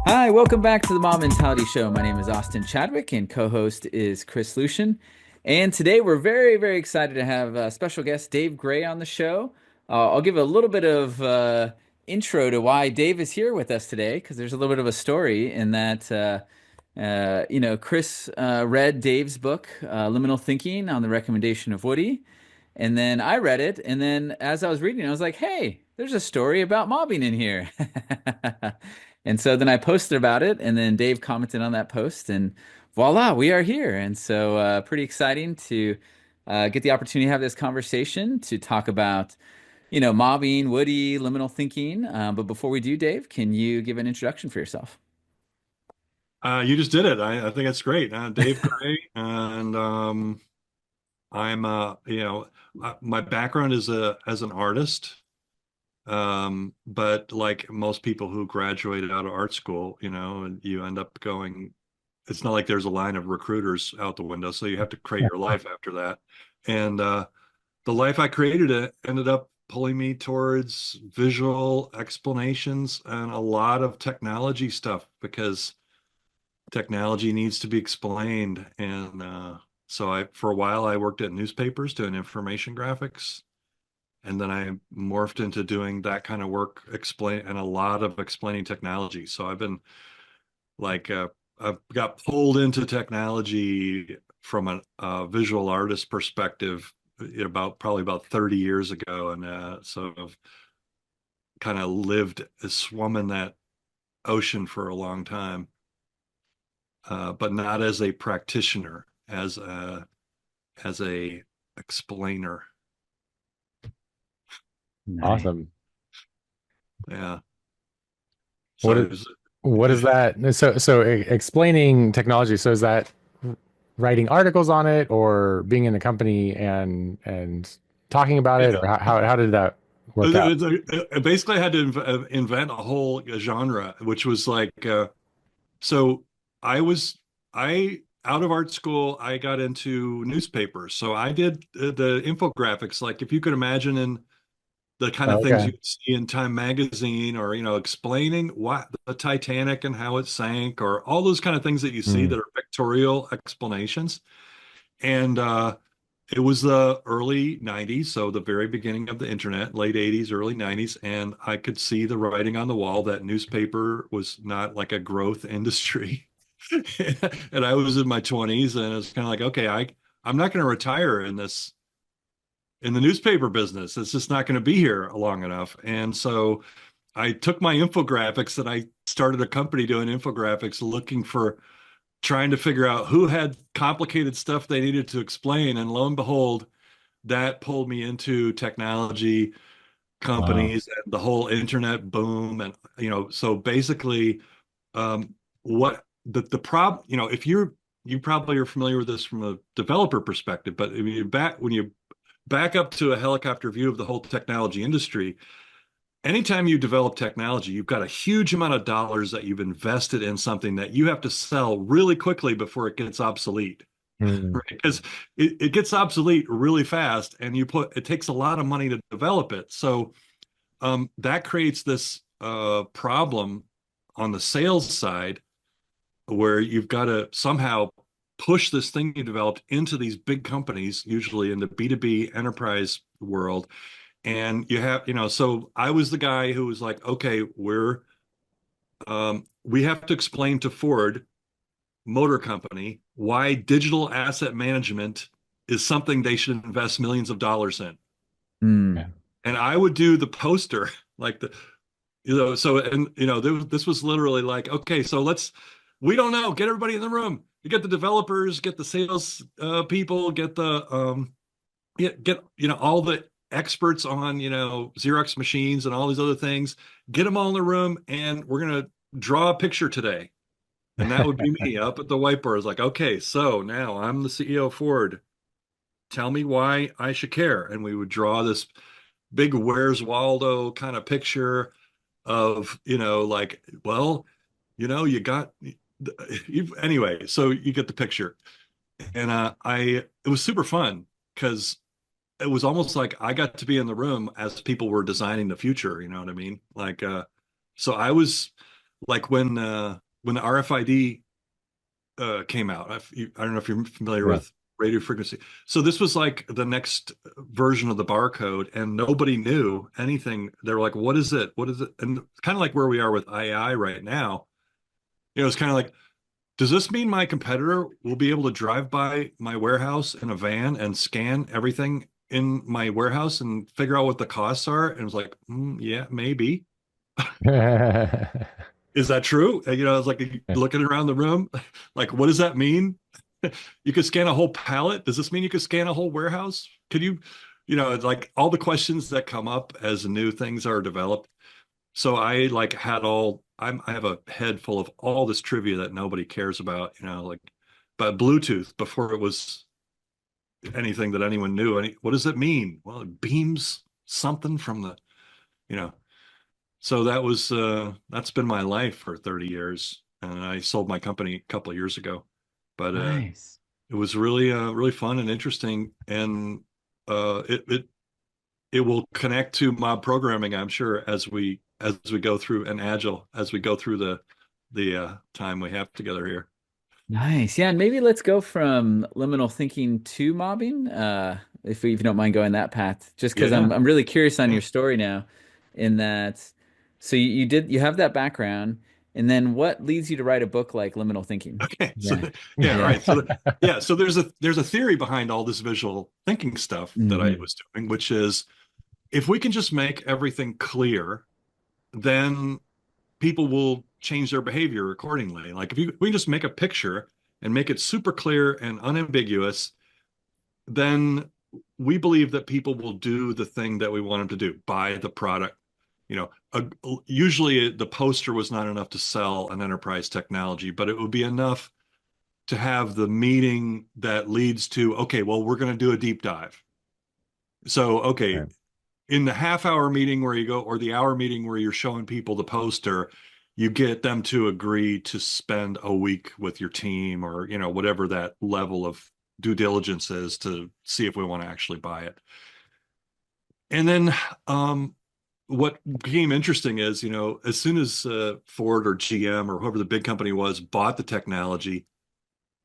Hi, welcome back to the Mob Mentality Show. My name is Austin Chadwick, and co-host is Chris Lucian. And today we're very excited to have special guest Dave Gray on the show. I'll give a little bit of intro to why Dave is here with us today, because there's a little bit of a story in that, Chris read Dave's book, Liminal Thinking, on the recommendation of Woody. And then I read it, and then as I was reading it, I was like, hey, there's a story about mobbing in here. And so then I posted about it, and then Dave commented on that post, and voila, we are here. And so pretty exciting to get the opportunity to have this conversation to talk about, mobbing, Woody, liminal thinking. But before we do, Dave, can you give an introduction for yourself? You just did it. I think it's great. Dave Gray, and I'm my background is as an artist. But like most people who graduated out of art school, and you end up going, it's not like there's a line of recruiters out the window, so you have to create your life after that. And the life I created ended up pulling me towards visual explanations and a lot of technology stuff because technology needs to be explained. And so for a while, I worked at newspapers doing information graphics. And then I morphed into doing that kind of work, and a lot of explaining technology. So I've been like, I've got pulled into technology from a visual artist perspective probably about 30 years ago. And so I've kind of swum in that ocean for a long time. But not as a practitioner, as a explainer. Nice. Awesome. Yeah. What So is what is that? So explaining technology. So is that writing articles on it or being in a company and talking about it, yeah. or how did that work out? Basically, I had to invent a whole genre, which was like, so I was I out of art school, I got into newspapers. So I did the infographics, like if you could imagine in the kind of things Okay. you'd see in Time magazine, or explaining what the Titanic and how it sank, or all those kind of things that you see Hmm. that are pictorial explanations. And it was the early 90s, so the very beginning of the internet, late 80s, early 90s, and I could see the writing on the wall that newspaper was not like a growth industry. And I was in my 20s, and it's kind of like, okay, I'm not going to retire in the newspaper business. It's just not going to be here long enough. And so I took my infographics and I started a company doing infographics, trying to figure out who had complicated stuff they needed to explain. And lo and behold, that pulled me into technology Wow. companies and the whole internet boom. And, so basically, what the problem, if you probably are familiar with this from a developer perspective, but when you back up to a helicopter view of the whole technology industry, anytime you develop technology, you've got a huge amount of dollars that you've invested in something that you have to sell really quickly before it gets obsolete, Hmm. right? Because it gets obsolete really fast, and it takes a lot of money to develop it. So that creates this problem on the sales side where you've got to somehow push this thing you developed into these big companies, usually in the B2B enterprise world. And so I was the guy who was like, okay, we have to explain to Ford Motor Company why digital asset management is something they should invest millions of dollars in. Hmm. Yeah. And I would do the poster, like so, and this was literally like, okay, so we don't know, get everybody in the room. You get the developers, get the sales people, get all the experts on Xerox machines and all these other things. Get them all in the room, and we're gonna draw a picture today. And that would be me up at the whiteboard. It's like, okay, so now I'm the CEO of Ford. Tell me why I should care. And we would draw this big Where's Waldo kind of picture of, like, well, you got anyway, so you get the picture. And it was super fun because it was almost like I got to be in the room as people were designing the future, you know what I mean? Like so like when the RFID came out. I don't know if you're familiar Yeah. with radio frequency. So this was like the next version of the barcode, and nobody knew anything. They were like, "What is it? What is it?" And kind of like where we are with AI right now. It's kind of like, does this mean my competitor will be able to drive by my warehouse in a van and scan everything in my warehouse and figure out what the costs are? And it was like, yeah, maybe. Is that true? It's like looking around the room, like, what does that mean? You could scan a whole pallet. Does this mean you could scan a whole warehouse? Could you, it's like all the questions that come up as new things are developed. So I like had I have a head full of all this trivia that nobody cares about, like, but Bluetooth before it was anything that anyone knew. What does it mean? Well, it beams something from you know, so that's been my life for 30 years. And I sold my company a couple of years ago. But Nice. it was really fun and interesting. And it will connect to mob programming, I'm sure, as we go through and agile, as we go through the time we have together here. Nice. Yeah, and maybe let's go from liminal thinking to mobbing, if you don't mind going that path. Just because Yeah. I'm really curious on Yeah. your story now, in that, so you have that background, and then what leads you to write a book like Liminal Thinking? Okay. Yeah. Yeah, Yeah. right. So there's a theory behind all this visual thinking stuff that I Hmm. was doing, which is if we can just make everything clear, then people will change their behavior accordingly. Like if we can just make a picture and make it super clear and unambiguous, then we believe that people will do the thing that we want them to do, buy the product. Usually the poster was not enough to sell an enterprise technology, but it would be enough to have the meeting that leads to, okay, well, we're going to do a deep dive. So, okay, Right. in the half-hour meeting where you go, or the hour meeting where you're showing people the poster, you get them to agree to spend a week with your team, or whatever that level of due diligence is, to see if we want to actually buy it. And then what became interesting is, as soon as Ford or GM or whoever the big company was bought the technology,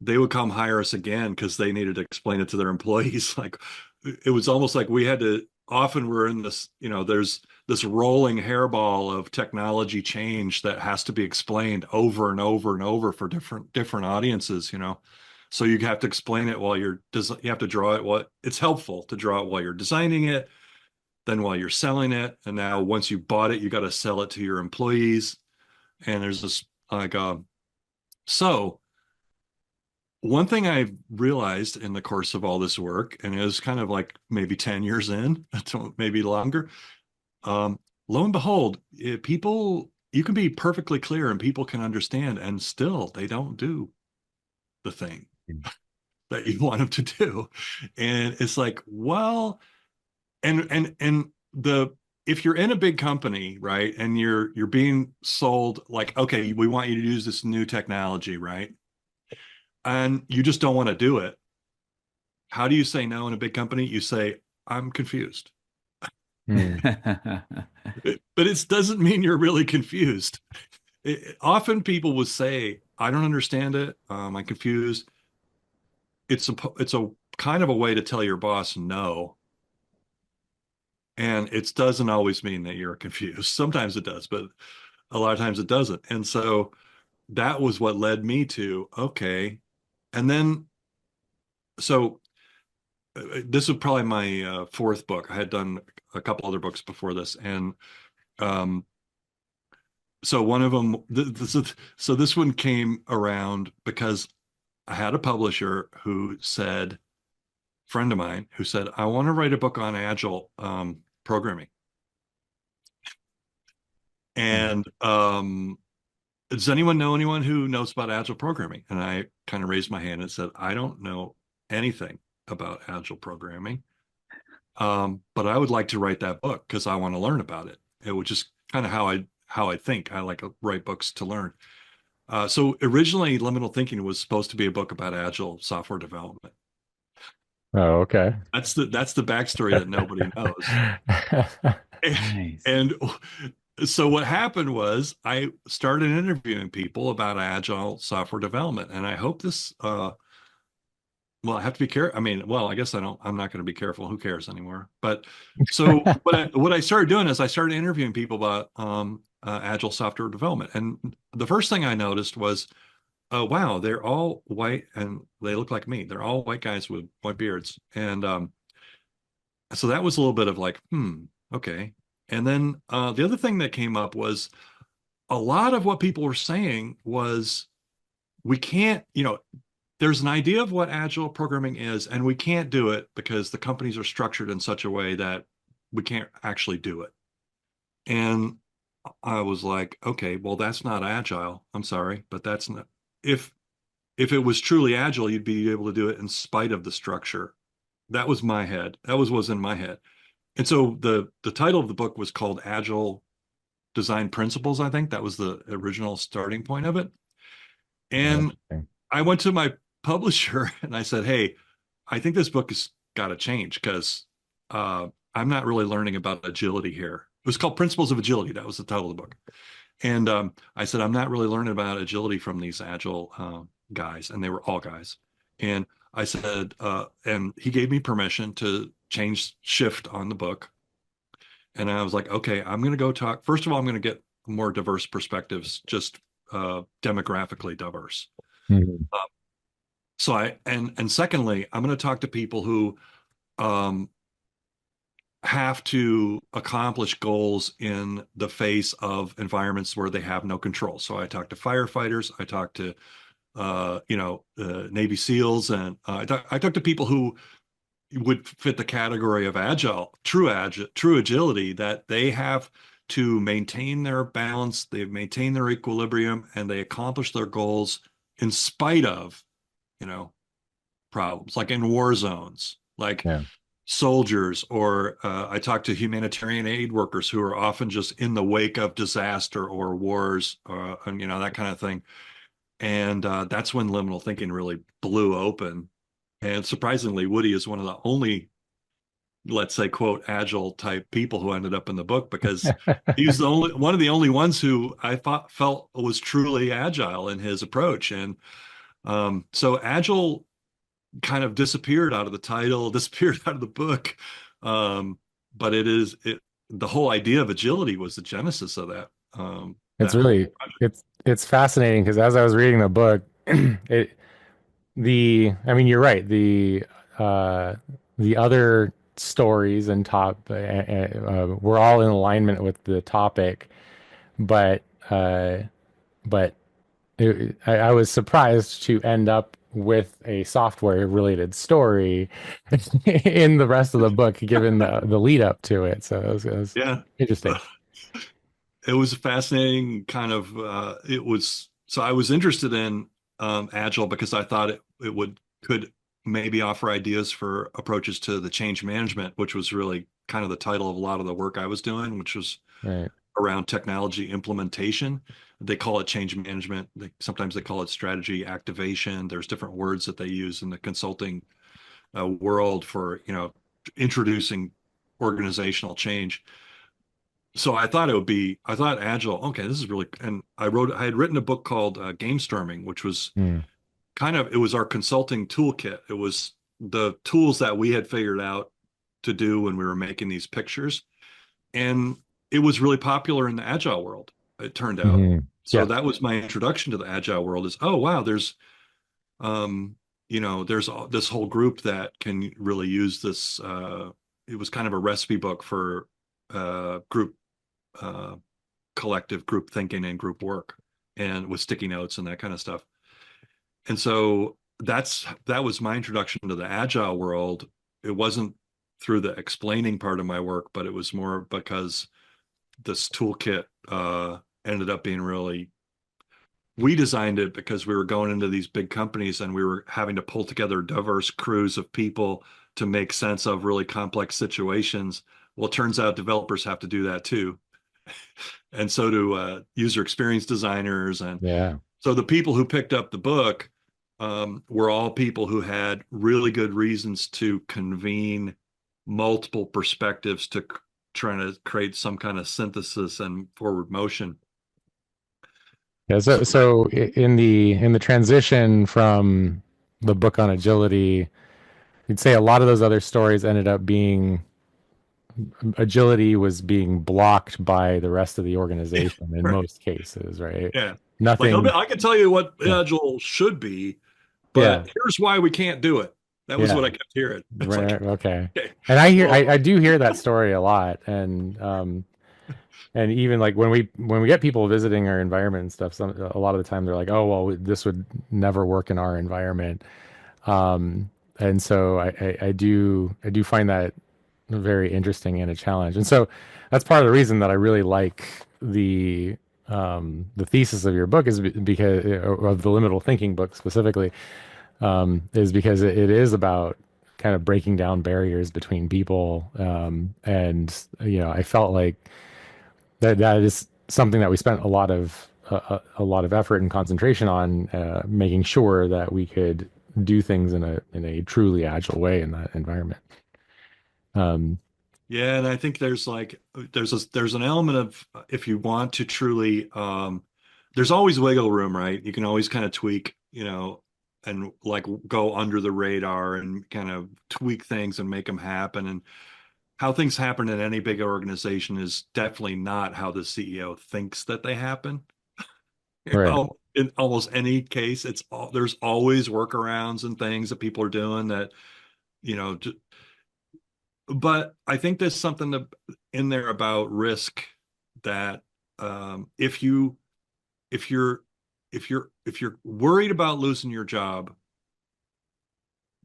they would come hire us again because they needed to explain it to their employees. Like it was almost like we had to, often we're in this, there's this rolling hairball of technology change that has to be explained over and over and over for different audiences. So you have to explain it while you have to draw it. It's helpful to draw it while you're designing it, then while you're selling it. And now once you bought it, you got to sell it to your employees. And there's this like, so one thing I realized in the course of all this work, and it was kind of like maybe 10 years in, maybe longer, um, lo and behold, you can be perfectly clear and people can understand, and still they don't do the thing that you want them to do. And it's like, well, and the if you're in a big company, right, and you're being sold like, okay, we want you to use this new technology, right? And you just don't want to do it. How do you say no in a big company? You say, I'm confused. Hmm. But it doesn't mean you're really confused. Often people will say, I don't understand it. I'm confused. It's a kind of a way to tell your boss no. And it doesn't always mean that you're confused. Sometimes it does, but a lot of times it doesn't. And so that was what led me to, okay. And then, so this was probably my fourth book. I had done a couple other books before this. And um, so one of them, so this one came around because I had a publisher who said, friend of mine who said, I want to write a book on agile programming. And does anyone know anyone who knows about agile programming? And I kind of raised my hand and said, I don't know anything about agile programming. But I would like to write that book because I want to learn about it. It was just kind of how I think. I like to write books to learn. So originally, Liminal Thinking was supposed to be a book about agile software development. Oh, okay. That's the backstory that nobody knows. Nice. And So what happened was I started interviewing people about agile software development, and I hope this well, I have to be careful. I mean, well, I guess I'm not going to be careful. Who cares anymore? But so what I started doing is I started interviewing people about agile software development, and the first thing I noticed was, oh wow, they're all white and they look like me. They're all white guys with white beards, and so that was a little bit of like, okay. And then the other thing that came up was a lot of what people were saying was we can't, there's an idea of what agile programming is, and we can't do it because the companies are structured in such a way that we can't actually do it. And I was like, okay, well, that's not agile. I'm sorry, but that's not if it was truly agile, you'd be able to do it in spite of the structure. That was my head. That was in my head. And so the title of the book was called Agile Design Principles, I think. That was the original starting point of it. And Interesting. I went to my publisher and I said, hey, I think this book has got to change because I'm not really learning about agility here. It was called Principles of Agility. That was the title of the book. And I said, I'm not really learning about agility from these agile guys. And they were all guys. And I said, and he gave me permission to shift on the book. And I was like, okay, I'm going to go talk. First of all, I'm going to get more diverse perspectives, just demographically diverse. Mhm. So and secondly, I'm going to talk to people who um, have to accomplish goals in the face of environments where they have no control. So I talk to firefighters, I talk to Navy SEALs, and I talk to people who would fit the category of true agility, that they have to maintain their balance, they maintain their equilibrium, and they accomplish their goals in spite of, problems, like in war zones, like Yeah. soldiers, or I talk to humanitarian aid workers who are often just in the wake of disaster or wars, and that kind of thing. And that's when liminal thinking really blew open. And surprisingly, Woody is one of the only, let's say, quote, agile type people who ended up in the book, because he's one of the only ones who I felt was truly agile in his approach. And so agile kind of disappeared out of the title, disappeared out of the book. But the whole idea of agility was the genesis of that. It's That whole really it's fascinating because as I was reading the book, it I mean, you're right. Uh the other stories and were all in alignment with the topic, but uh but I was surprised to end up with a software related story in the rest of the book, given the lead up to it. So it was yeah. interesting. It was a fascinating kind of it was so I was interested in agile because I thought it could maybe offer ideas for approaches to the change management, which was really kind of the title of a lot of the work I was doing, which was Right. around technology implementation. They call it change management. Sometimes they call it strategy activation. There's different words that they use in the consulting world for introducing organizational change. So I thought agile, okay, this is really, and I had written a book called Game Storming, which was Hmm. it was our consulting toolkit. It was the tools that we had figured out to do when we were making these pictures. And it was really popular in the agile world, it turned out. Hmm. So Yeah. that was my introduction to the agile world, is, oh, wow, um, there's this whole group that can really use this. It was kind of a recipe book for group uh, collective group thinking and group work, and with sticky notes and that kind of stuff. And so that was my introduction to the agile world. It wasn't through the explaining part of my work, but it was more because this toolkit ended up being really, we designed it because we were going into these big companies and we were having to pull together diverse crews of people to make sense of really complex situations. Well, it turns out developers have to do that too. And so do user experience designers. And Yeah. so the people who picked up the book were all people who had really good reasons to convene multiple perspectives to trying to create some kind of synthesis and forward motion. Yeah, So in the transition from the book on agility, you'd say a lot of those other stories ended up being agility was being blocked by the rest of the organization in right, most cases, right? yeah, like Nothing. I can tell you what Yeah. agile should be, Yeah. but here's why we can't do it. That was what Yeah. I kept hearing. It's like, Right. Okay. okay, And I well, do hear that story a lot. And even like when we get people visiting our environment and stuff, a lot of the time they're like, oh, well, this would never work in our environment. And so I do find that very interesting and a challenge. And so that's part of the reason that I really like the thesis of your book is because of the liminal thinking book specifically, is because it is about kind of breaking down barriers between people. And I felt like that is something that we spent a lot of effort and concentration on, making sure that we could do things in a truly agile way in that environment. Um, yeah, and I think there's like there's an element of if you want to truly there's always wiggle room, right? You can always kind of tweak, and like go under the radar and kind of tweak things and make them happen. And how things happen in any big organization is definitely not how the CEO thinks that they happen. right, In almost any case, there's always workarounds and things that people are doing that, you know, but I think there's something in there about risk that if if you're if you're worried about losing your job,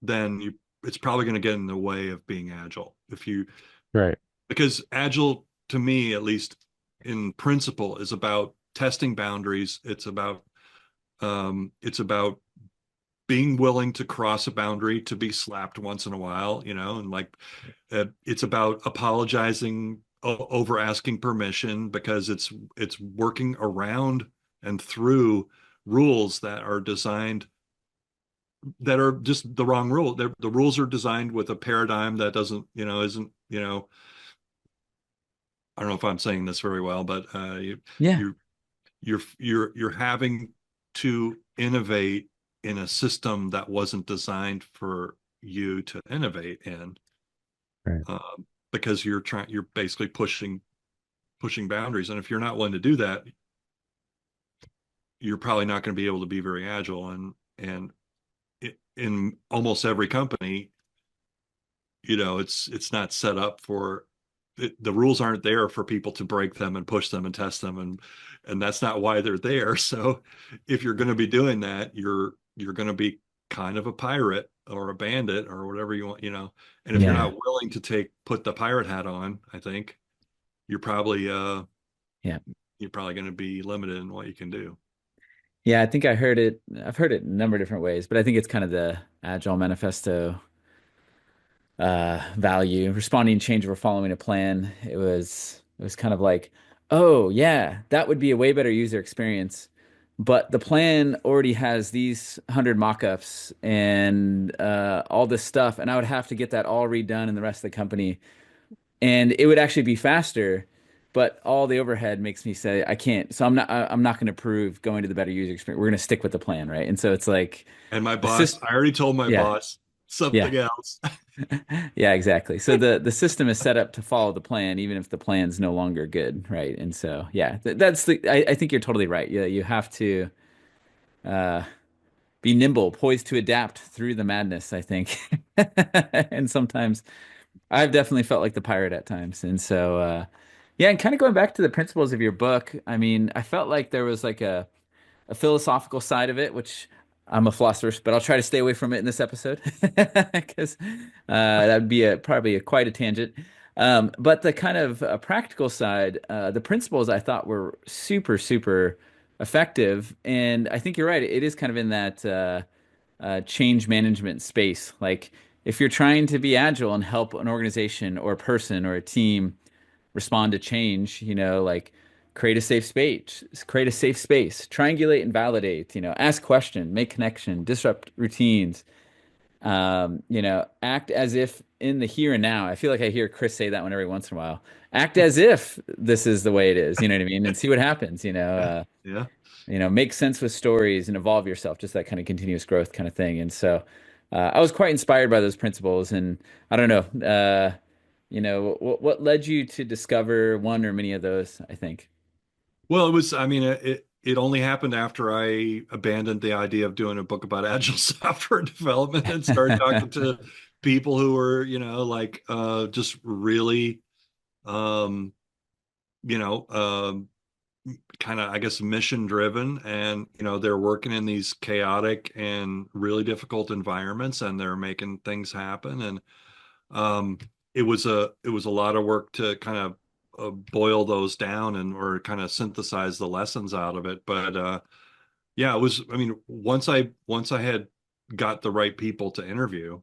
then it's probably going to get in the way of being agile. If you right, Because agile, to me at least, in principle, is about testing boundaries. It's about being willing to cross a boundary to be slapped once in a while, and like it's about apologizing over asking permission because it's working around and through rules that are just the wrong rule. The rules are designed with a paradigm that doesn't, isn't, I don't know if I'm saying this very well, but Yeah. you you're having to innovate in a system that wasn't designed for you to innovate in, right. because you're basically pushing boundaries, and if you're not willing to do that, you're probably not going to be able to be very agile. And in almost every company, it's not set up for the rules aren't there for people to break them and push them and test them, and that's not why they're there. So if you're going to be doing that, you're going to be kind of a pirate or a bandit or whatever you want, and if you're Yeah. not willing to put the pirate hat on, I think you're probably Yeah. you're probably going to be limited in what you can do. Yeah, I think I heard it. I've heard it a number of different ways, but I think it's kind of the Agile Manifesto value, responding to change over following a plan. It was kind of like, oh yeah, that would be a way better user experience. But the plan already has these 100 mock-ups and all this stuff, and I would have to get that all redone in the rest of the company. And it would actually be faster, but all the overhead makes me say I can't. So I'm not going to prove going to the better user experience. We're going to stick with the plan, right? And so it's like And my the boss, system. I already told my Yeah, boss yeah, something else. yeah, exactly. So the system is set up to follow the plan, even if the plan's no longer good, right? And so yeah, that's the. I think you're totally right. Yeah, you have to uh, be nimble, poised to adapt through the madness. I think, and sometimes I've definitely felt like the pirate at times. And so, yeah, and kind of going back to the principles of your book, I mean, I felt like there was like a philosophical side of it, which I'm a philosopher, but I'll try to stay away from it in this episode because that would be probably quite a tangent. But the kind of practical side, the principles I thought were super, super effective. And I think you're right. It is kind of in that change management space. Like if you're trying to be agile and help an organization or a person or a team respond to change, like create a safe space, triangulate and validate, ask question, make connection, disrupt routines, Act as if in the here and now. I feel like I hear Chris say that one every once in a while. Act as if this is the way it is, you know what I mean? And see what happens, Yeah. Yeah. make sense with stories and evolve yourself, just that kind of continuous growth kind of thing. And so I was quite inspired by those principles. And I don't know, what led you to discover one or many of those, I think. Well, I mean, it only happened after I abandoned the idea of doing a book about agile software development and started talking to people who were, just really, um, you know, um, kind of, I guess, mission driven. And, they're working in these chaotic and really difficult environments and they're making things happen. And um, it was a lot of work to kind of boil those down and or kind of synthesize the lessons out of it. But yeah, it was. I mean, once I had got the right people to interview,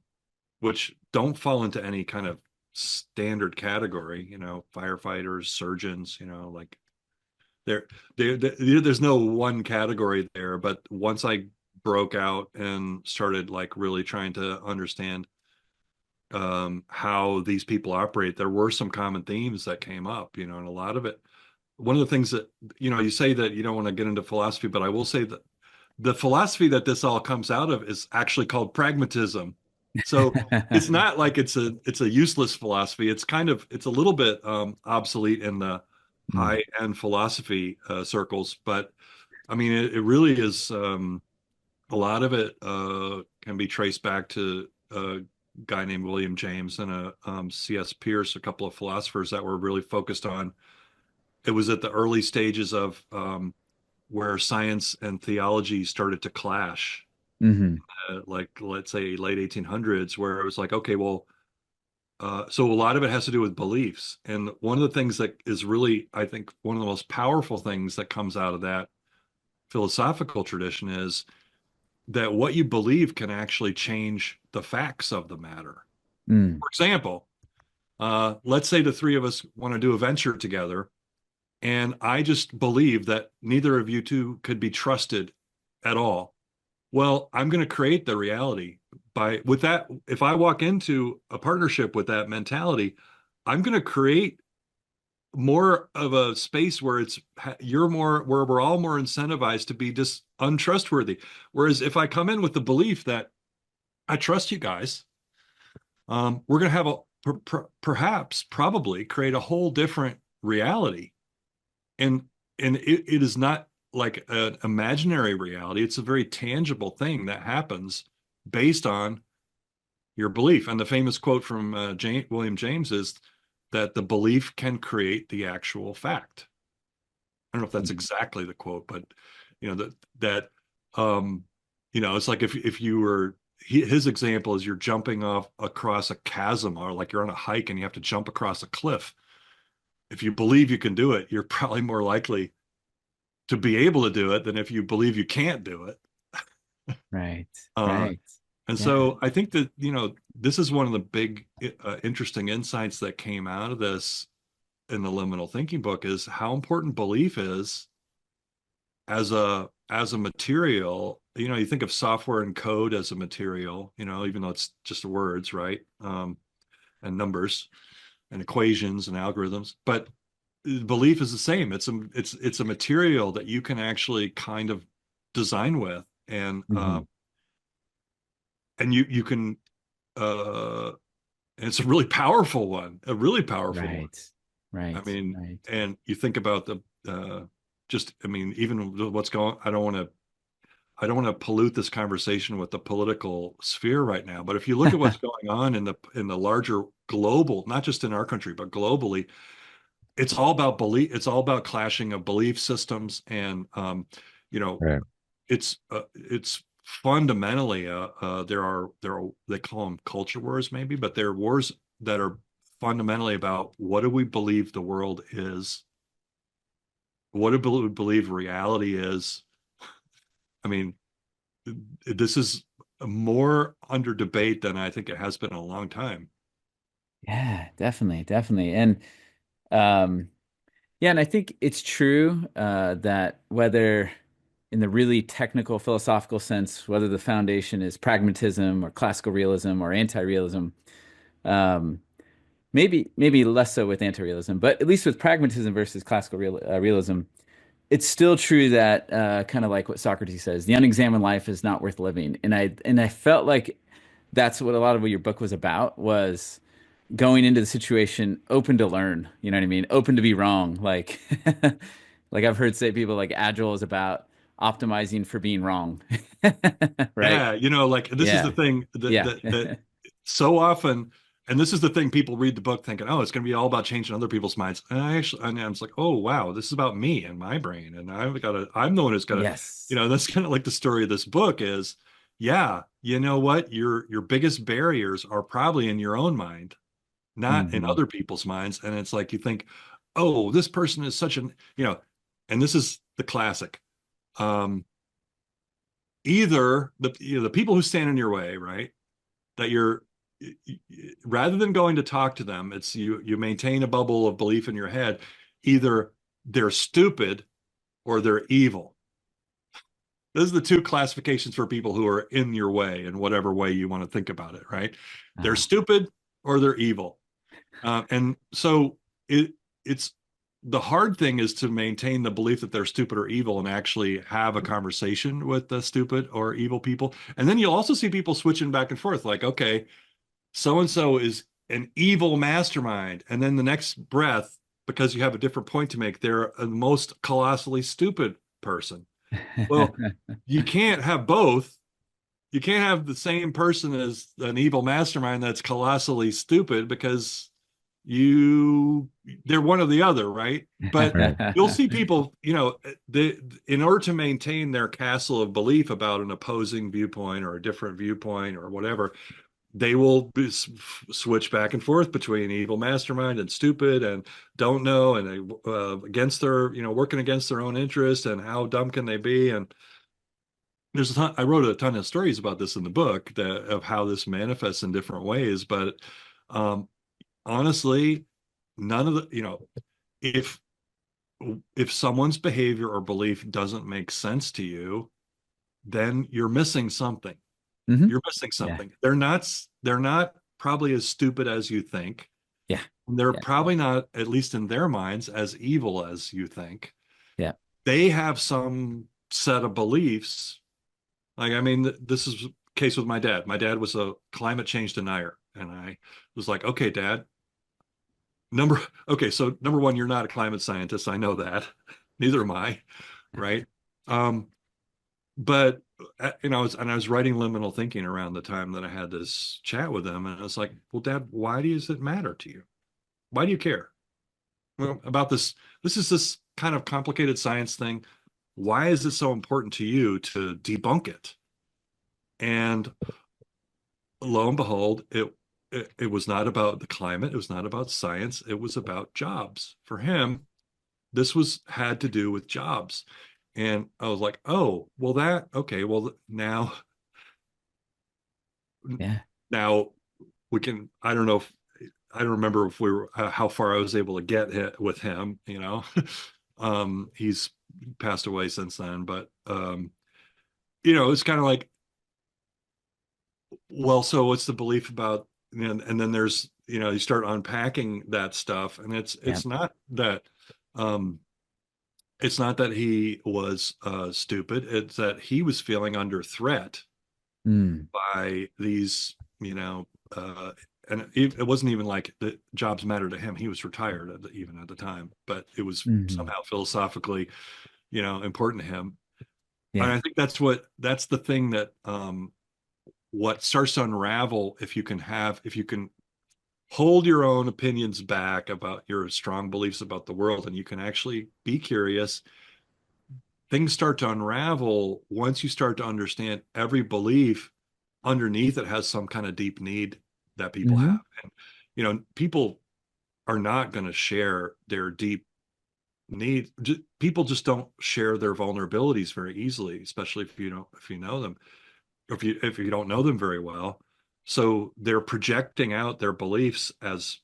which don't fall into any kind of standard category, firefighters, surgeons, like there, there's no one category there. But once I broke out and started like really trying to understand how these people operate, there were some common themes that came up, and a lot of it. One of the things that, you say that you don't want to get into philosophy, but I will say that the philosophy that this all comes out of is actually called pragmatism. So it's not like it's a useless philosophy. It's a little bit obsolete in the Mm. high end philosophy circles, but I mean it really is. A lot of it can be traced back to a guy named William James and a C.S. Pierce, a couple of philosophers that were really focused on. It was at the early stages of where science and theology started to clash, Hmm. like let's say late 1800s, where it was like, okay, well, so a lot of it has to do with beliefs. And one of the things that is really, I think, one of the most powerful things that comes out of that philosophical tradition is that what you believe can actually change the facts of the matter. Mm. For example, let's say the three of us want to do a venture together, and I just believe that neither of you two could be trusted at all. Well, I'm going to create the reality by with that. If I walk into a partnership with that mentality, I'm going to create more of a space where you're more where we're all more incentivized to be just untrustworthy. Whereas if I come in with the belief that I trust you guys, we're going to have perhaps probably create a whole different reality. And it is not like an imaginary reality. It's a very tangible thing that happens based on your belief. And the famous quote from William James is that the belief can create the actual fact. I don't know if that's exactly the quote, but that um, it's like if you were his example is you're jumping off across a chasm or like you're on a hike and you have to jump across a cliff. If you believe you can do it, you're probably more likely to be able to do it than if you believe you can't do it. Right. Uh, Right. and Yeah. so I think that, this is one of the big, interesting insights that came out of this in the liminal thinking book is how important belief is as a material. You think of software and code as a material, even though it's just words, right? And numbers and equations and algorithms. But belief is the same. It's a material that you can actually kind of design with, Hmm. and you can uh, and it's a really powerful one, a really powerful one. Right. I Right. mean, Right. and you think about the just, I mean, even what's going. I don't want to pollute this conversation with the political sphere right now, but if you look at what's going on in the larger global, not just in our country, but globally, it's all about belief. It's all about clashing of belief systems, and you know, Right. it's fundamentally there are they call them culture wars maybe, but they're wars that are fundamentally about what do we believe the world is, what do we believe reality is. I mean, this is more under debate than I think it has been in a long time. Yeah, definitely. Definitely. And um, yeah, and I think it's true that whether in the really technical philosophical sense, whether the foundation is pragmatism or classical realism or anti-realism. Um, maybe less so with anti-realism, but at least with pragmatism versus classical realism, it's still true that kind of like what Socrates says, the unexamined life is not worth living. And I felt like that's what a lot of what your book was about, was going into the situation open to learn. You know what I mean? Open to be wrong. Like like I've heard say people like agile is about optimizing for being wrong. Right? Yeah, you know, like this is the Yeah. thing Yeah. that so often, and this is the thing, people read the book thinking, oh, it's going to be all about changing other people's minds. And I was like, oh wow, this is about me and my brain, and I'm the one who's got to, Yes. that's kind of like the story of this book is, yeah, you know what, your biggest barriers are probably in your own mind, not in Hmm. other people's minds. And it's like you think, oh, this person is such an, and this is the classic. Um, Either the people who stand in your way, right? That you're rather than going to talk to them, it's you maintain a bubble of belief in your head. Either they're stupid or they're evil. Those are the two classifications for people who are in your way in whatever way you want to think about it, right? They're Ah. stupid or they're evil. And so it's the hard thing is to maintain the belief that they're stupid or evil and actually have a conversation with the stupid or evil people. And then you'll also see people switching back and forth, like, okay, so and so is an evil mastermind. And then the next breath, because you have a different point to make, they're a most colossally stupid person. Well, you can't have both. You can't have the same person as an evil mastermind that's colossally stupid, because you they're one or the other, right? But Right. you'll see people, in order to maintain their castle of belief about an opposing viewpoint or a different viewpoint or whatever, they will switch back and forth between evil mastermind and stupid and don't know, and they against their, working against their own interest, and how dumb can they be. And there's a ton, I wrote a ton of stories about this in the book, of how this manifests in different ways. But um, honestly, none of the, if someone's behavior or belief doesn't make sense to you, then you're missing something. Hmm. You're missing Yeah. something. They're not probably as stupid as you think. Yeah. They're Yeah. probably not, at least in their minds, as evil as you think. Yeah. They have some set of beliefs. Like, I mean, this is the case with my dad. My dad was a climate change denier. And I was like, okay, dad, so number one, you're not a climate scientist. I know that. Neither am I. Right. Um, but I was writing Liminal Thinking around the time that I had this chat with him, and I was like, well, Dad, why does it matter to you? Why do you care? Well, about this, this kind of complicated science thing. Why is it so important to you to debunk it? And lo and behold, it was not about the climate. It was not about science. It was about jobs. For him, this had to do with jobs. And I was like, oh, well, okay, well, Yeah. now we can, I don't remember if we were, how far I was able to get with him, he's passed away since then, but, it's kind of like, well, so what's the belief about, and then there's, you start unpacking that stuff, and Yeah. um, it's not that he was stupid. It's that he was feeling under threat Mm. by these, and it wasn't even like the jobs matter to him. He was retired even at the time, but it was Hmm. somehow philosophically, important to him. And Yeah. I think that's the thing that what starts to unravel, if you can hold your own opinions back about your strong beliefs about the world, and you can actually be curious, things start to unravel once you start to understand every belief underneath it has some kind of deep need that people Hmm. have. And, people are not going to share their deep need. People just don't share their vulnerabilities very easily, especially if you know them, or if you don't know them very well. So they're projecting out their beliefs as,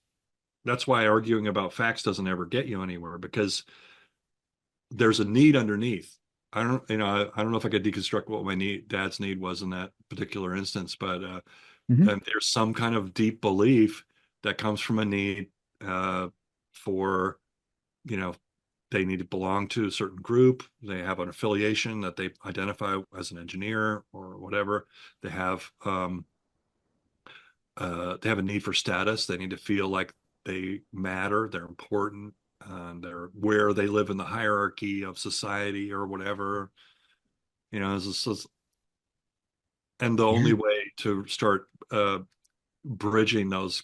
that's why arguing about facts doesn't ever get you anywhere, because there's a need underneath. I don't, I don't know if I could deconstruct what my dad's need was in that particular instance, but Hmm. and there's some kind of deep belief that comes from a need uh, for, you know, they need to belong to a certain group. They have an affiliation that they identify as an engineer or whatever. They have they have a need for status. They need to feel like they matter, they're important, and they're where they live in the hierarchy of society or whatever. And the Yeah. only way to start bridging those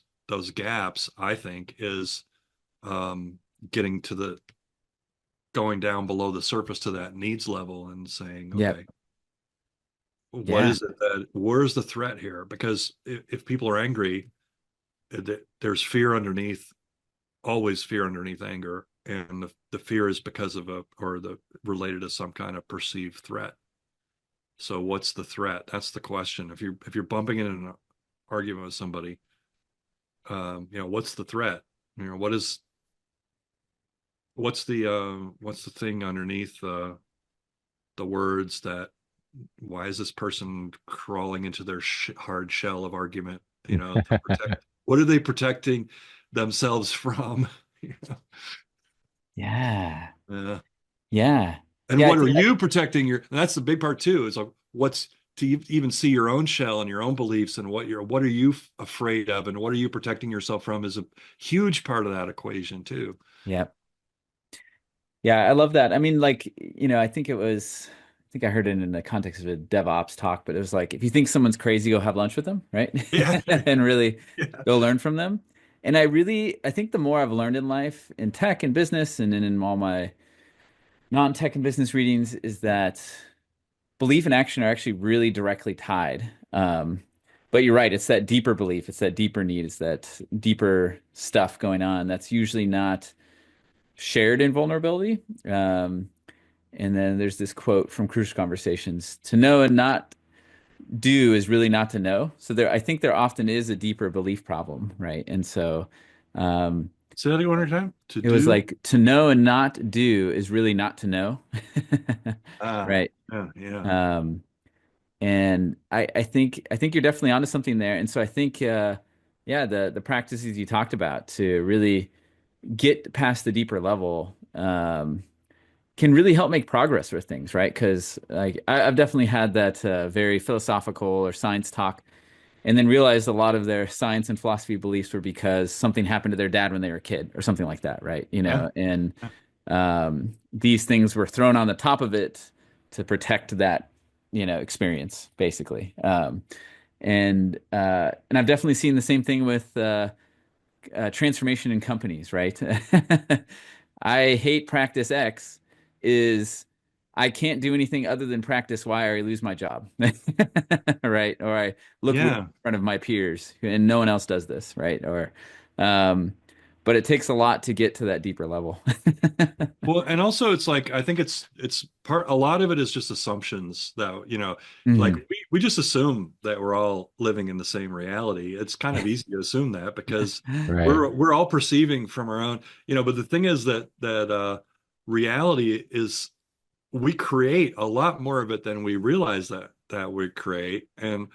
gaps, I think, is getting to the going down below the surface to that needs level and saying, Yep. okay, what Yeah. is it that where's the threat here? Because if people are angry, there's fear underneath, always fear underneath anger, and the fear is because of a or the related to some kind of perceived threat. So what's the threat? That's the question. If you're bumping into an argument with somebody, what's the threat? What is what's the thing underneath the words that why is this person crawling into their hard shell of argument, to protect, what are they protecting themselves from? Yeah. Yeah. Yeah. And Yeah. what are you protecting and that's the big part too, is like what's to even see your own shell and your own beliefs and what are you afraid of and what are you protecting yourself from is a huge part of that equation too. Yeah. Yeah, I love that. I mean, like, I think I heard it in the context of a DevOps talk, but it was like, if you think someone's crazy, go have lunch with them, right? Yeah. And really Yeah. go learn from them. And I think the more I've learned in life, in tech and business, and in all my non-tech and business readings, is that belief and action are actually really directly tied. But you're right, it's that deeper belief, it's that deeper need, it's that deeper stuff going on that's usually not shared in vulnerability. And then there's this quote from Crucial Conversations: "To know and not do is really not to know." So I think there often is a deeper belief problem, right? And so, um, Say that one more time. To it was do. like to know and not do is really not to know, Ah, right? yeah, yeah. Um, and I think you're definitely onto something there. And so I think, yeah, the practices you talked about to really get past the deeper level. Can really help make progress with things, right? Because like I've definitely had that very philosophical or science talk, and then realized a lot of their science and philosophy beliefs were because something happened to their dad when they were a kid or something like that, right? Yeah, And yeah. these things were thrown on the top of it to protect that, experience, basically. And I've definitely seen the same thing with transformation in companies, right? I hate practice X is I can't do anything other than practice Y or I lose my job. Right? Or I look weak Yeah. in front of my peers and no one else does this, right? Or um but it takes a lot to get to that deeper level. Well, and also it's like I think it's part a lot of it is just assumptions that, like Mhm. we just assume that we're all living in the same reality. It's kind of easy to assume that because Right. we're all perceiving from our own, but the thing is that reality is we create a lot more of it than we realize that we create. And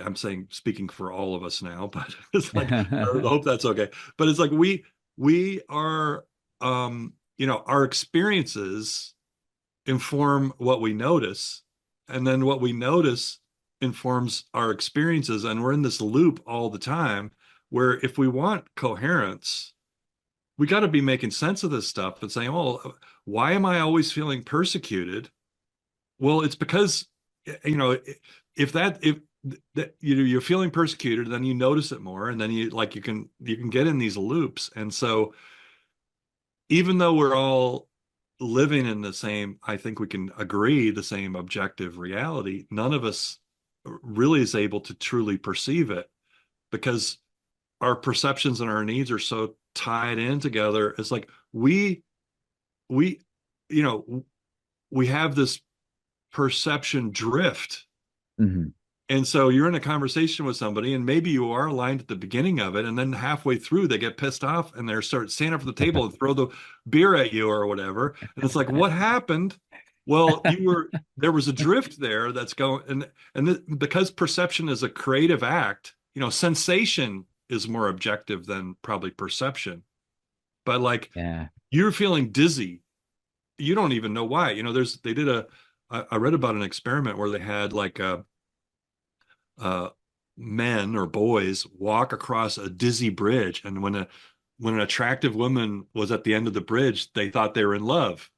I'm saying speaking for all of us now, but it's like I hope that's okay. But it's like we are our experiences inform what we notice, and then what we notice informs our experiences, and we're in this loop all the time where if we want coherence, we got to be making sense of this stuff and saying, "Oh, why am I always feeling persecuted?" Well, it's because if that you're feeling persecuted, then you notice it more, and then you can get in these loops. And so even though we're all living in the same, I think we can agree, the same objective reality, none of us really is able to truly perceive it because our perceptions and our needs are so tied in together. It's like we you know we have this perception drift. Mhm. And so you're in a conversation with somebody, and maybe you are aligned at the beginning of it, and then halfway through they get pissed off and they start standing up at the table and throw the beer at you or whatever. And it's like, what happened? Well, there was a drift there that's going, because perception is a creative act, sensation is more objective than probably perception. But like Yeah. you're feeling dizzy, you don't even know why. They did I read about an experiment where they had like uh, men or boys walk across a dizzy bridge, and when an attractive woman was at the end of the bridge, they thought they were in love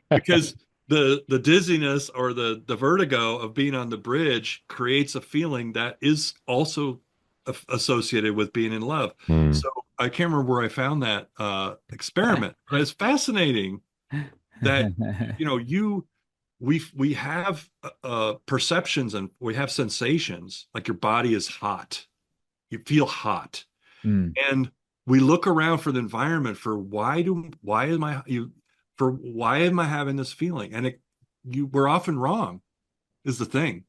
because the dizziness or the vertigo of being on the bridge creates a feeling that is also associated with being in love. Hmm. So I can't remember where I found that experiment, but it's fascinating that you we have perceptions and we have sensations like your body is hot, you feel hot, Mm, and we look around for the environment for why am I having this feeling, and we're often wrong is the thing.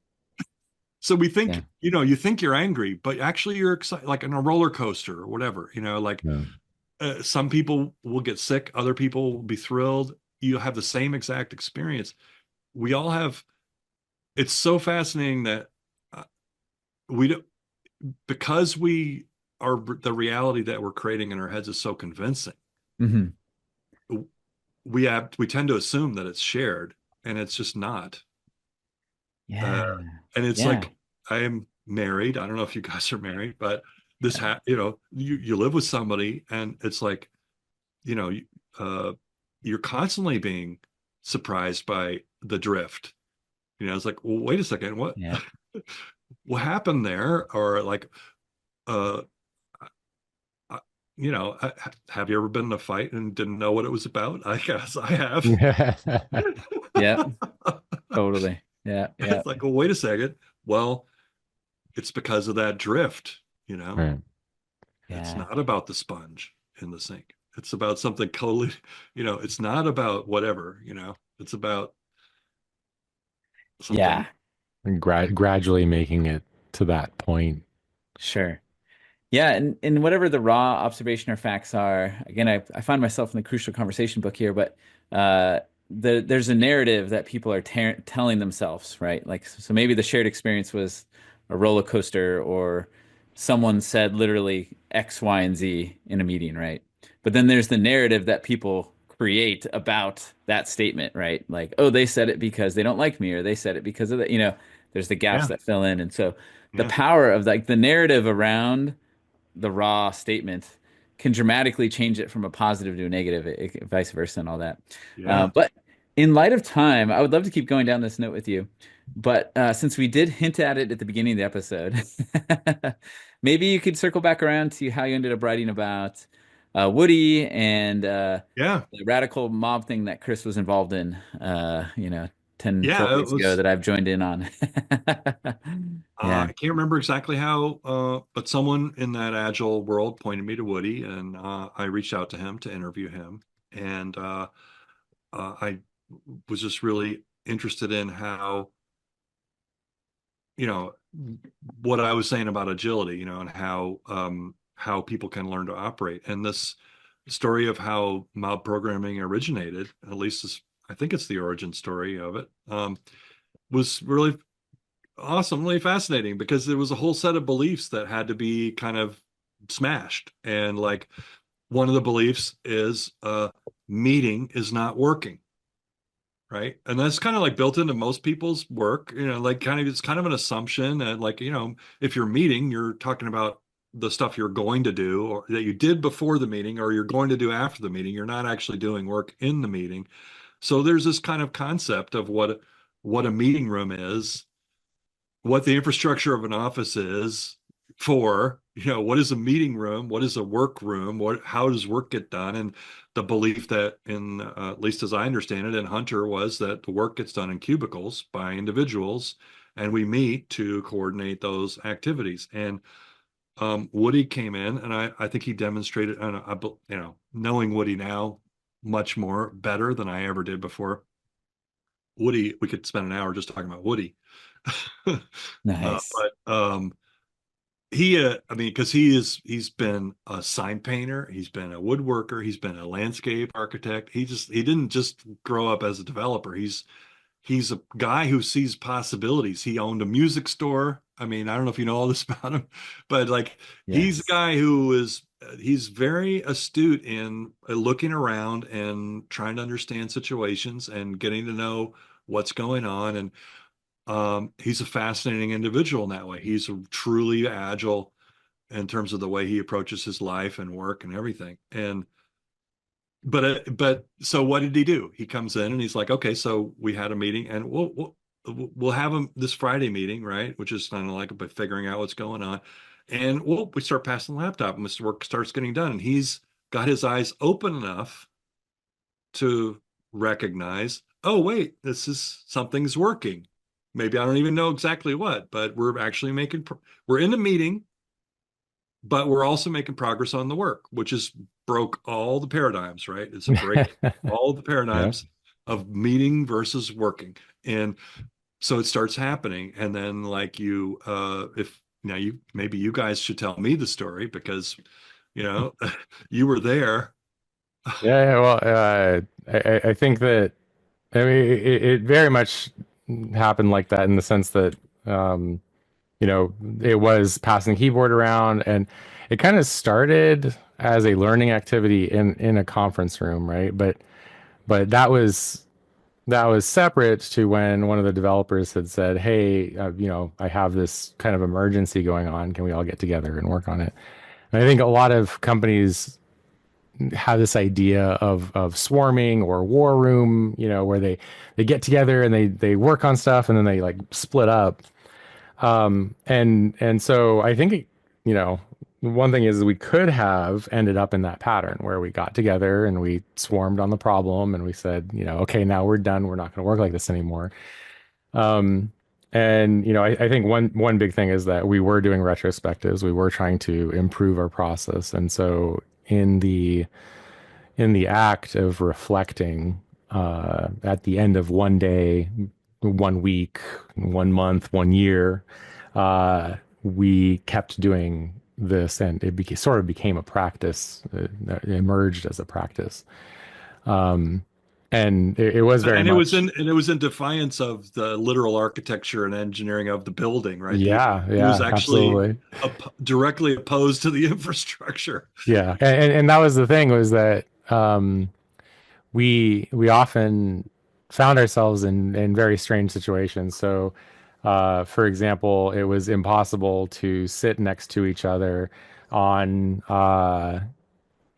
So we yeah. think you think you're angry, but actually you're excited, like in a roller coaster or whatever, like Yeah. some people will get sick, other people will be thrilled, you'll have the same exact experience. We all have. It's so fascinating that uh, we don't, because we are, the reality that we're creating in our heads is so convincing. Hmm. We tend to assume that it's shared, and it's just not. Uh, Yeah. and it's Yeah. like, I am married. I don't know if you guys are married, but you live with somebody, and it's like, you know, you- uh, you're constantly being surprised by the drift. It's like, well, wait a second, what Yeah. what happened there? Or like, uh, uh, have you ever been in a fight and didn't know what it was about? I guess I have. Yeah. Totally. Yeah. Yeah. It's like, well, wait a second. Well, it's because of that drift, you know. Right. It's Yeah. not about the sponge in the sink. It's about something totally, it's not about whatever, it's about something. Yeah. And gradually making it to that point. Sure. Yeah, and whatever the raw observation or facts are, again, I find myself in the crucial conversation book here, but uh, there's a narrative that people are telling themselves, right? Like, so maybe the shared experience was a roller coaster, or someone said literally X, Y, and Z in a meeting, right? But then there's the narrative that people create about that statement, right? Like, oh, they said it because they don't like me, or they said it because of that, there's the gaps Yeah, that fill in. And so the yeah, power of like the narrative around the raw statement can dramatically change it from a positive to a negative, vice versa, and all that. yeah, But in light of time, I would love to keep going down this note with you. But since we did hint at it at the beginning of the episode, maybe you could circle back around to how you ended up writing about Woody and yeah, the radical mob thing that Chris was involved in, 10, 12 yeah. It weeks ago was. that I've joined in on. Yeah. I can't remember exactly how, but someone in that agile world pointed me to Woody, and I reached out to him to interview him, and I was just really interested in how, you know, what I was saying about agility, and how people can learn to operate. And this story of how mob programming originated, at least I think it's the origin story of it, was really awesome, really fascinating, because there was a whole set of beliefs that had to be kind of smashed. And like one of the beliefs is meeting is not working, right? And that's kind of like built into most people's work, like kind of, it's kind of an assumption that, like, if you're meeting, you're talking about the stuff you're going to do or that you did before the meeting or you're going to do after the meeting. You're not actually doing work in the meeting. So there's this kind of concept of what a meeting room is, what the infrastructure of an office is for, what is a meeting room, what is a work room, how does work get done. And the belief that, in at least as I understand it in Hunter, was that the work gets done in cubicles by individuals, and we meet to coordinate those activities. And Woody came in, and I think he demonstrated, and knowing Woody now much more better than I ever did before. Woody, we could spend an hour just talking about Woody. Nice. But I mean, because he's been a sign painter, he's been a woodworker, he's been a landscape architect. He didn't just grow up as a developer. He's a guy who sees possibilities. He owned a music store. I mean, I don't know if you know all this about him, but like he's a Yes. guy who is he's very astute in looking around and trying to understand situations and getting to know what's going on. And he's a fascinating individual in that way. He's a truly agile in terms of the way he approaches his life and work and everything. And but so what did he do? He comes in and he's like, okay, so we had a meeting, and we'll have him this Friday meeting, right? Which is kind of like about figuring out what's going on, and we start passing the laptop, and Mr. Work starts getting done, and he's got his eyes open enough to recognize, oh wait, this is something's working. Maybe I don't even know exactly what, but we're actually we're in the meeting, but we're also making progress on the work, which is broke all the paradigms, right? It's a break all the Yeah. paradigms of meeting versus working. And so it starts happening. And then like if now you maybe you guys should tell me the story because you know you were there. Yeah, yeah, well, I think that I mean it very much happened like that in the sense that um, it was passing the keyboard around, and it kind of started as a learning activity in a conference room, right? But that was separate to when one of the developers had said, "Hey, I have this kind of emergency going on. Can we all get together and work on it?" And I think a lot of companies have this idea of swarming or war room, where they get together and they work on stuff and then they like split up. And so I think, you know, one thing is we could have ended up in that pattern where we got together and we swarmed on the problem and we said, okay, now we're done. We're not going to work like this anymore. Um, and I think one big thing is that we were doing retrospectives. We were trying to improve our process. And so in the act of reflecting at the end of one day, 1 week, 1 month, 1 year, we kept doing this, and sort of became a practice. It emerged as a practice, and it was very And much, it was in defiance of the literal architecture and engineering of the building, right? yeah, He was yeah, actually absolutely. directly opposed to the infrastructure. Yeah, and that was the thing, was that we often found ourselves in very strange situations. So, for example, it was impossible to sit next to each other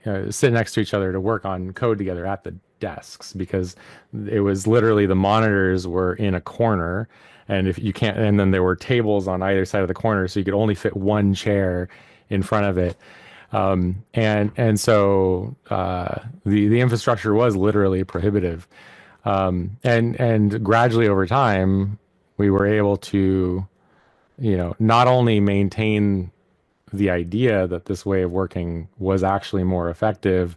to work on code together at the desks, because it was literally the monitors were in a corner, and if you can't, and then there were tables on either side of the corner, so you could only fit one chair in front of it. And so the infrastructure was literally prohibitive. And gradually over time, we were able to, not only maintain the idea that this way of working was actually more effective,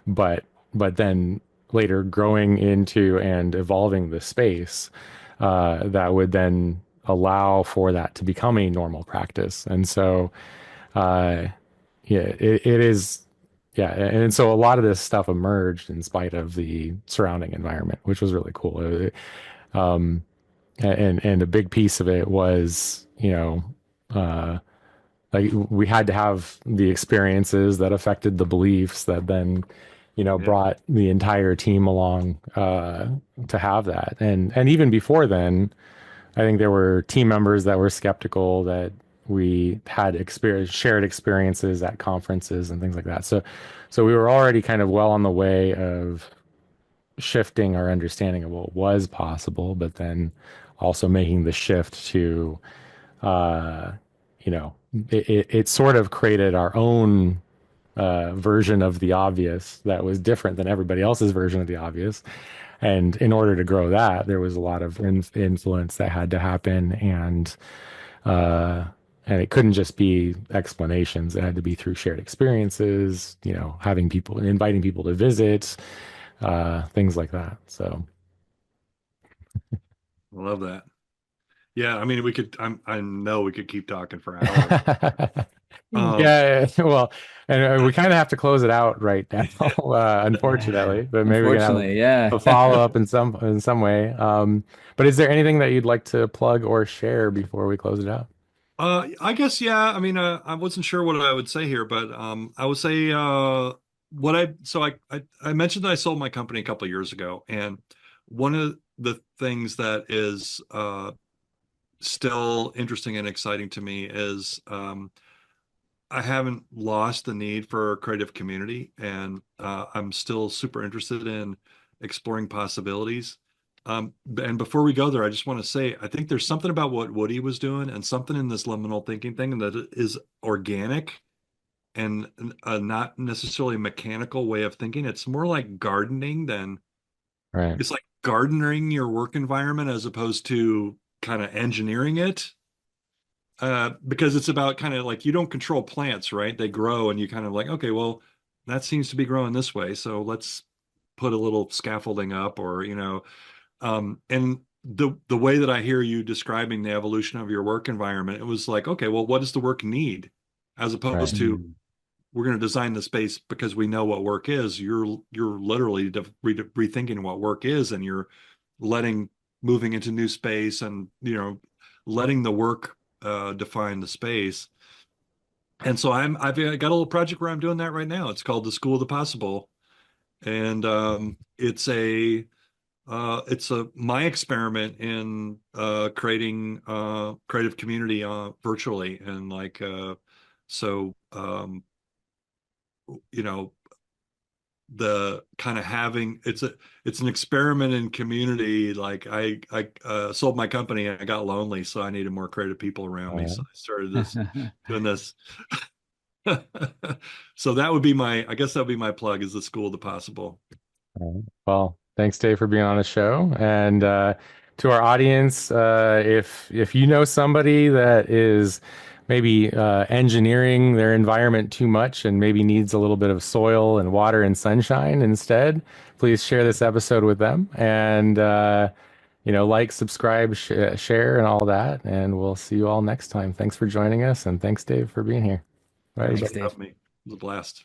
but then later growing into and evolving the space that would then allow for that to become a normal practice. And so uh, yeah, it is. Yeah, and so a lot of this stuff emerged in spite of the surrounding environment, which was really cool. And a big piece of it was, uh, like we had to have the experiences that affected the beliefs that then, Yeah. brought the entire team along to have that. And even before then, I think there were team members that were skeptical that we had shared experiences at conferences and things like that. So we were already kind of well on the way of shifting our understanding of what was possible, but then also making the shift to, uh, it sort of created our own version of the obvious that was different than everybody else's version of the obvious. And in order to grow that, there was a lot of influence that had to happen, uh, and it couldn't just be explanations. It had to be through shared experiences, having people, inviting people to visit, things like that. So I love that. Yeah, I mean, I know we could keep talking for hours. Um, Yeah, well, and we kind of have to close it out right now, unfortunately, but maybe we can have Unfortunately, yeah. a follow-up in some way. But is there anything that you'd like to plug or share before we close it out? I guess, yeah. I mean, I wasn't sure what I would say here, but I would say I mentioned that I sold my company a couple of years ago, and one of the things that is still interesting and exciting to me is I haven't lost the need for a creative community, and I'm still super interested in exploring possibilities. And before we go there, I just want to say I think there's something about what Woody was doing and something in this liminal thinking thing that is organic and a not necessarily mechanical way of thinking. It's more like gardening than Right, it's like gardening your work environment as opposed to kind of engineering it. Because it's about kind of like you don't control plants, right? They grow and you kind of like, okay, well, that seems to be growing this way. So let's put a little scaffolding up or, and the way that I hear you describing the evolution of your work environment, it was like, okay, well, what does the work need? As right, opposed to Mm. we're going to design the space because we know what work is. You're literally rethinking what work is, and you're letting moving into new space, and letting the work define the space. And so I've got a little project where I'm doing that right now. It's called the School of the Possible, and it's a my experiment in creating creative community virtually, and like so you know the kind of having it's an experiment in community. Like I sold my company and I got lonely, so I needed more creative people around me, right. so I started this doing this. So that would be my, I guess that would be my plug, is the School of the Possible. All right. Well, thanks, Dave, for being on the show. And to our audience, if you know somebody that is maybe engineering their environment too much and maybe needs a little bit of soil and water and sunshine instead, please share this episode with them. And like, subscribe, share, and all that. And we'll see you all next time. Thanks for joining us, and thanks, Dave, for being here. Bye, Thanks Thanks, for everybody. Dave. having me. It was a blast.